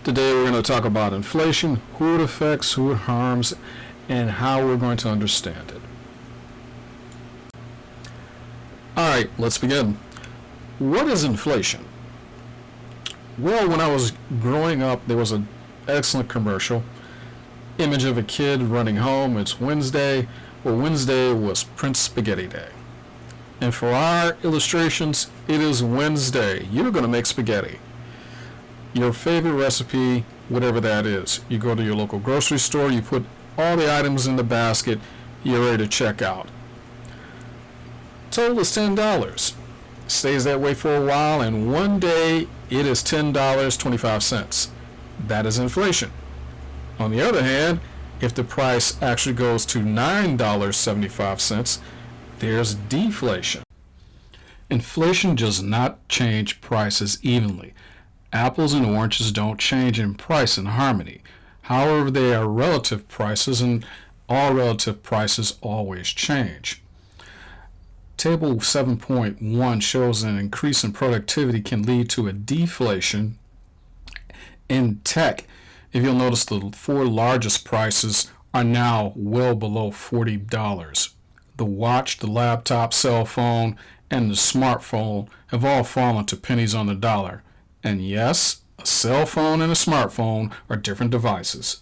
Today we're going to talk about inflation, who it affects, who it harms, and how we're going to understand it. Alright, let's begin. What is inflation? Well, when I was growing up, there was an excellent commercial. Image of a kid running home. It's Wednesday. Well, Wednesday was Prince Spaghetti Day. And for our illustrations, it is Wednesday. You're going to make spaghetti. Your favorite recipe, whatever that is. You go to your local grocery store, you put all the items in the basket, you're ready to check out. Total is $10. Stays that way for a while, and one day it is $10.25. That is inflation. On the other hand, if the price actually goes to $9.75, there's deflation. Inflation does not change prices evenly. Apples and oranges don't change in price in harmony. However, they are relative prices, and all relative prices always change. Table 7.1 shows an increase in productivity can lead to a deflation. In tech, if you'll notice, the four largest prices are now well below $40. The watch, the laptop, cell phone, and the smartphone have all fallen to pennies on the dollar. And yes, a cell phone and a smartphone are different devices.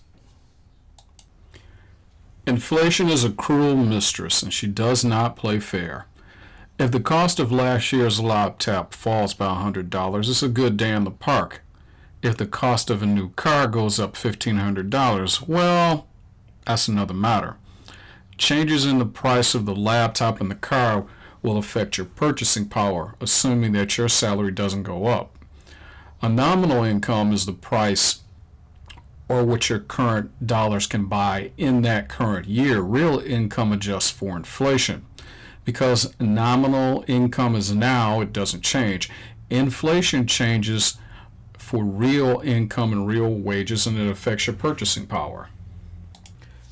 Inflation is a cruel mistress, and she does not play fair. If the cost of last year's laptop falls by $100, it's a good day in the park. If the cost of a new car goes up $1,500, well, that's another matter. Changes in the price of the laptop and the car will affect your purchasing power, assuming that your salary doesn't go up. A nominal income is the price or what your current dollars can buy in that current year. Real income adjusts for inflation. Because nominal income is now, it doesn't change. Inflation changes for real income and real wages, and it affects your purchasing power.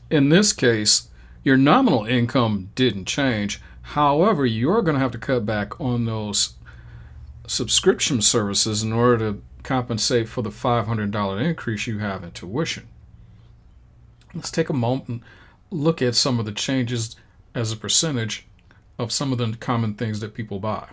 In this case, your nominal income didn't change. However, you're going to have to cut back on those subscription services in order to compensate for the $500 increase you have in tuition. Let's take a moment and look at some of the changes as a percentage of some of the common things that people buy.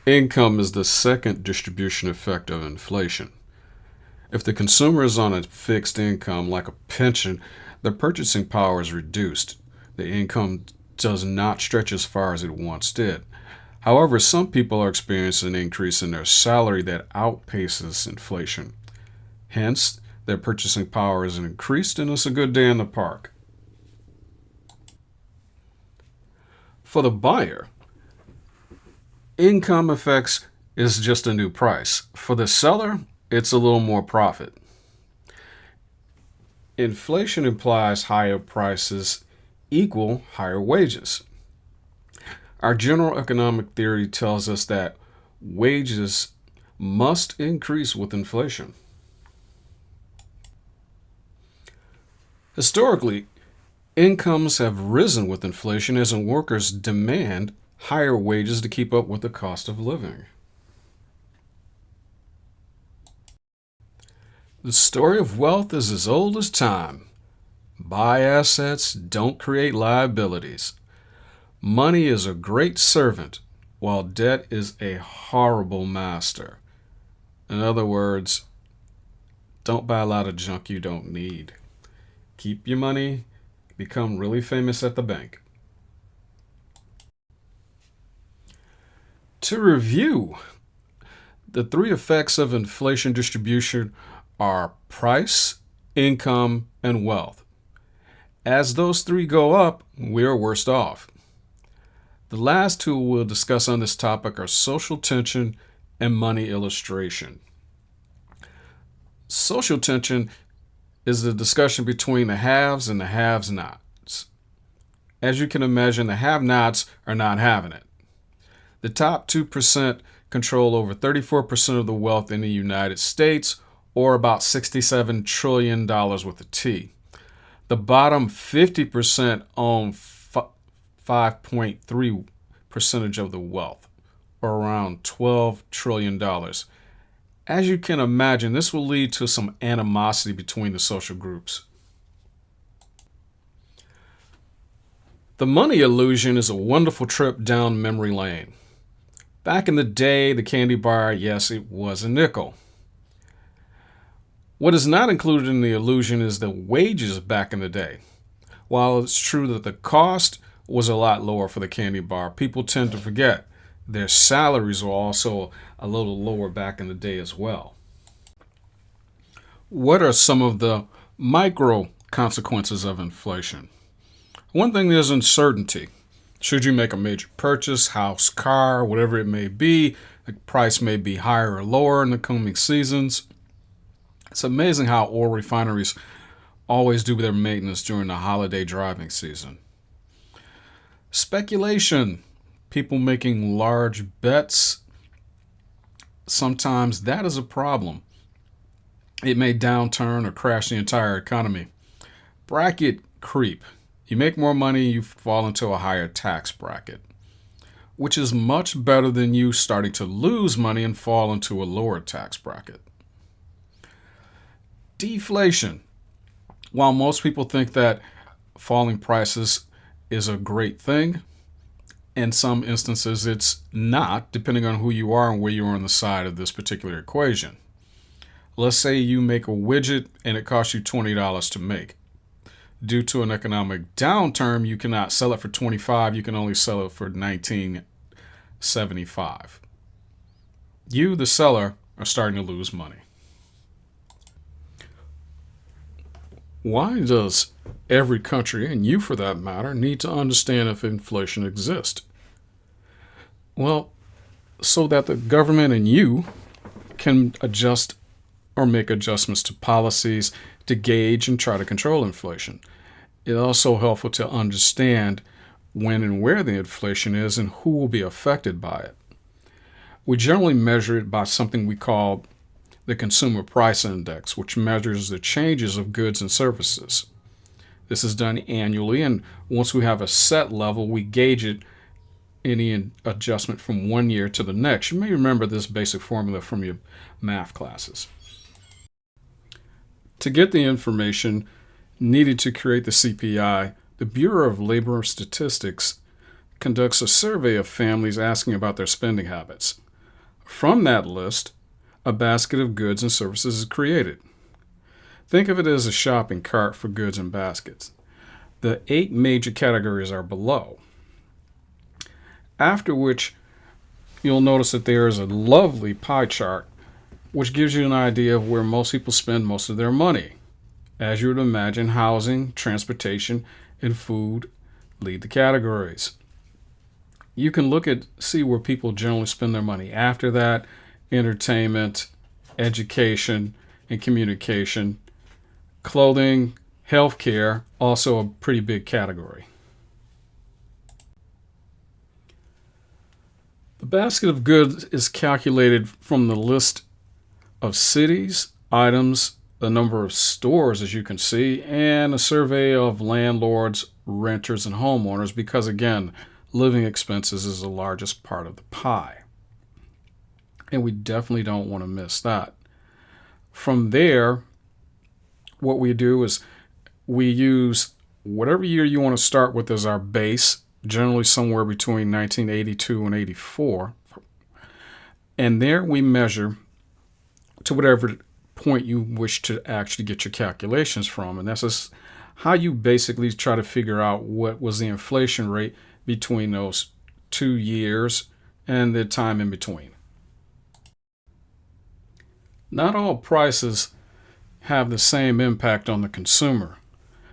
Income is the second distribution effect of inflation. If the consumer is on a fixed income, like a pension, their purchasing power is reduced. The income does not stretch as far as it once did. However, some people are experiencing an increase in their salary that outpaces inflation. Hence, their purchasing power is increased, and it's a good day in the park. For the buyer, income effects is just a new price. For the seller, it's a little more profit. Inflation implies higher prices equal higher wages. Our general economic theory tells us that wages must increase with inflation. Historically, incomes have risen with inflation as workers demand higher wages to keep up with the cost of living. The story of wealth is as old as time. Buy assets, don't create liabilities. Money is a great servant, while debt is a horrible master. In other words, don't buy a lot of junk you don't need. Keep your money, become really famous at the bank. To review, the three effects of inflation distribution are price, income, and wealth. As those three go up, we are worse off. The last two we'll discuss on this topic are social tension and money illustration. Social tension is the discussion between the haves and the have-nots. As you can imagine, the have-nots are not having it. The top 2% control over 34% of the wealth in the United States, or about $67 trillion with a T. The bottom 50% own 5.3% of the wealth, or around $12 trillion. As you can imagine, this will lead to some animosity between the social groups. The money illusion is a wonderful trip down memory lane. Back in the day, the candy bar, yes, it was a nickel. What is not included in the illusion is the wages back in the day. While it's true that the cost was a lot lower for the candy bar, people tend to forget their salaries were also a little lower back in the day as well. What are some of the micro consequences of inflation? One thing is uncertainty. Should you make a major purchase, house, car, whatever it may be, the price may be higher or lower in the coming seasons. It's amazing how oil refineries always do their maintenance during the holiday driving season. Speculation. People making large bets. Sometimes that is a problem. It may downturn or crash the entire economy. Bracket creep. You make more money, you fall into a higher tax bracket, which is much better than you starting to lose money and fall into a lower tax bracket. Deflation. While most people think that falling prices is a great thing, in some instances it's not, depending on who you are and where you are on the side of this particular equation. Let's say you make a widget and it costs you $20 to make. Due to an economic downturn, you cannot sell it for $25, you can only sell it for $19.75. You, the seller, are starting to lose money. Why does every country, and you for that matter, need to understand if inflation exists? Well, so that the government and you can adjust or make adjustments to policies to gauge and try to control inflation. It's also helpful to understand when and where the inflation is and who will be affected by it. We generally measure it by something we call the Consumer Price Index, which measures the changes of goods and services. This is done annually, and once we have a set level, we gauge it any adjustment from one year to the next. You may remember this basic formula from your math classes. To get the information needed to create the CPI, the Bureau of Labor Statistics conducts a survey of families asking about their spending habits. From that list, a basket of goods and services is created. Think of it as a shopping cart for goods and baskets. The 8 major categories are below. After which, you'll notice that there is a lovely pie chart which gives you an idea of where most people spend most of their money. As you would imagine, housing, transportation, and food lead the categories. You can see where people generally spend their money. After that, entertainment, education, and communication. Clothing, healthcare, also a pretty big category. The basket of goods is calculated from the list of cities, items, the number of stores, as you can see, and a survey of landlords, renters, and homeowners because, again, living expenses is the largest part of the pie. And we definitely don't want to miss that. From there, what we do is we use whatever year you want to start with as our base, generally somewhere between 1982 and 84. And there we measure to whatever point you wish to actually get your calculations from. And that's just how you basically try to figure out what was the inflation rate between those 2 years and the time in between. Not all prices have the same impact on the consumer.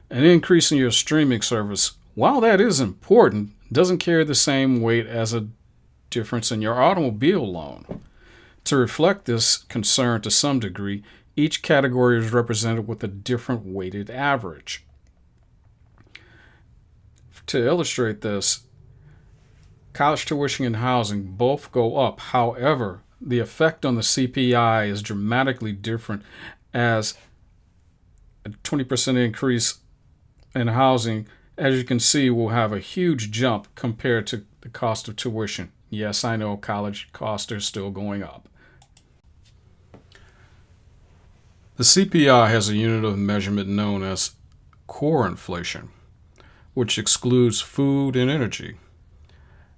An increase in your streaming service, while that is important, doesn't carry the same weight as a difference in your automobile loan. To reflect this concern to some degree, Each category is represented with a different weighted average. To illustrate this, college tuition and housing both go up. However, the effect on the CPI is dramatically different, as a 20% increase in housing, as you can see, will have a huge jump compared to the cost of tuition. Yes, I know college costs are still going up. The CPI has a unit of measurement known as core inflation, which excludes food and energy.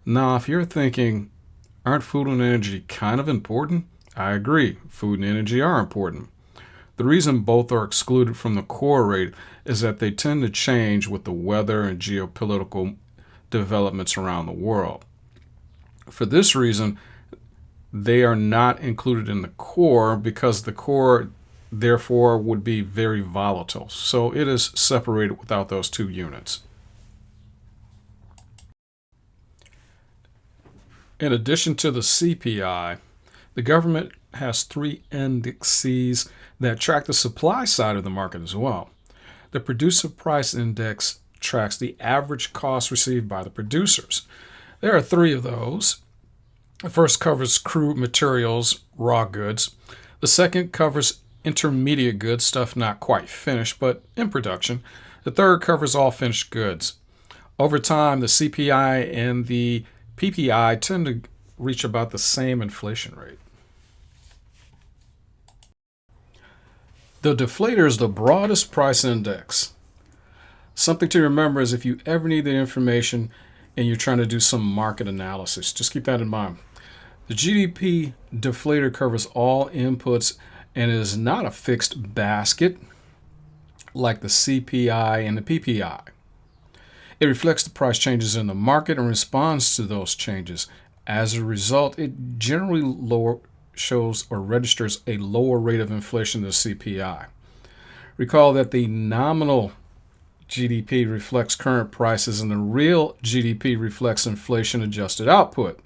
Now, if you're thinking, aren't food and energy kind of important? I agree, food and energy are important. The reason both are excluded from the core rate is that they tend to change with the weather and geopolitical developments around the world. For this reason, they are not included in the core, because the core therefore would be very volatile. So it is separated without those two units. In addition to the CPI, the government has 3 indices that track the supply side of the market as well. The Producer Price Index tracks the average cost received by the producers. There are 3 of those. The first covers crude materials, raw goods. The second covers intermediate goods, stuff not quite finished but in production. The third covers all finished goods. Over time, the CPI and the PPI tend to reach about the same inflation rate. The deflator is the broadest price index. Something to remember is if you ever need the information and you're trying to do some market analysis, just keep that in mind. The GDP deflator covers all inputs and is not a fixed basket like the CPI and the PPI. It reflects the price changes in the market and responds to those changes. As a result, it generally shows or registers a lower rate of inflation than the CPI. Recall that the nominal GDP reflects current prices and the real GDP reflects inflation-adjusted output.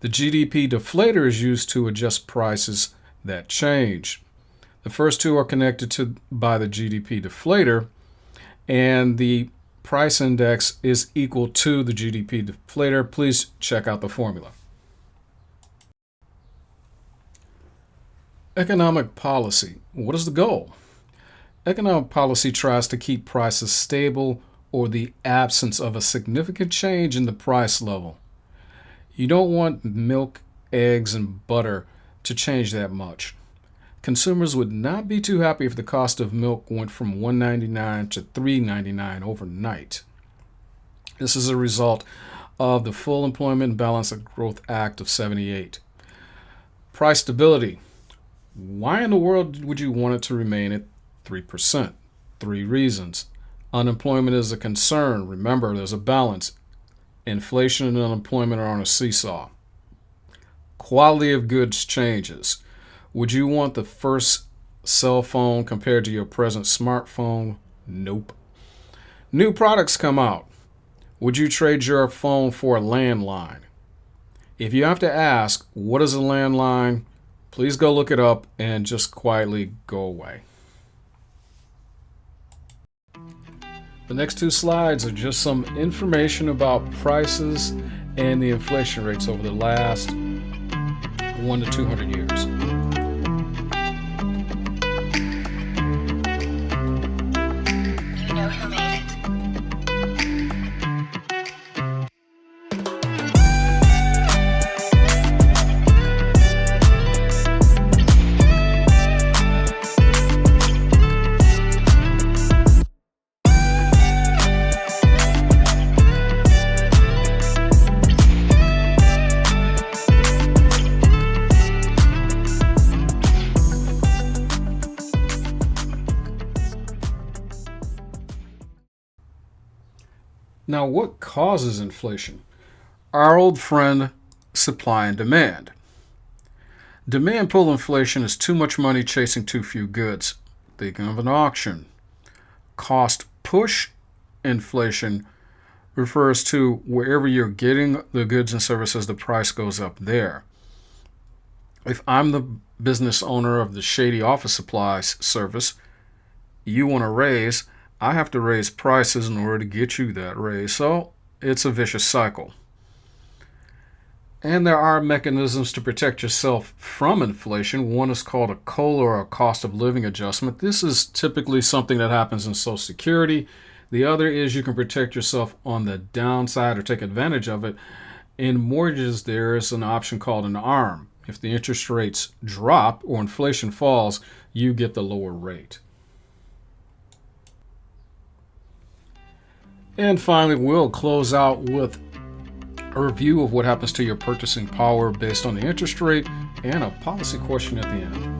The GDP deflator is used to adjust prices that change. The first two are connected by the GDP deflator, and the price index is equal to the GDP deflator. Please check out the formula. Economic policy. What is the goal? Economic policy tries to keep prices stable or the absence of a significant change in the price level. You don't want milk, eggs, and butter to change that much. Consumers would not be too happy if the cost of milk went from $1.99 to $3.99 overnight. This is a result of the Full Employment and Balanced Growth Act of '78. Price stability. Why in the world would you want it to remain at 3%? 3 reasons. Unemployment is a concern. Remember, there's a balance. Inflation and unemployment are on a seesaw. Quality of goods changes. Would you want the first cell phone compared to your present smartphone? Nope. New products come out. Would you trade your phone for a landline? If you have to ask, what is a landline? Please go look it up and just quietly go away. The next 2 slides are just some information about prices and the inflation rates over the last 1 to 200 years. Now, what causes inflation? Our old friend, supply and demand. Demand pull inflation is too much money chasing too few goods. Think of an auction. Cost push inflation refers to wherever you're getting the goods and services, the price goes up there. If I'm the business owner of the shady office supplies service. You want a raise, I have to raise prices in order to get you that raise. So it's a vicious cycle. And there are mechanisms to protect yourself from inflation. One is called a COLA, or a cost of living adjustment. This is typically something that happens in Social Security. The other is you can protect yourself on the downside or take advantage of it. In mortgages, there is an option called an ARM. If the interest rates drop or inflation falls, you get the lower rate. And finally, we'll close out with a review of what happens to your purchasing power based on the interest rate and a policy question at the end.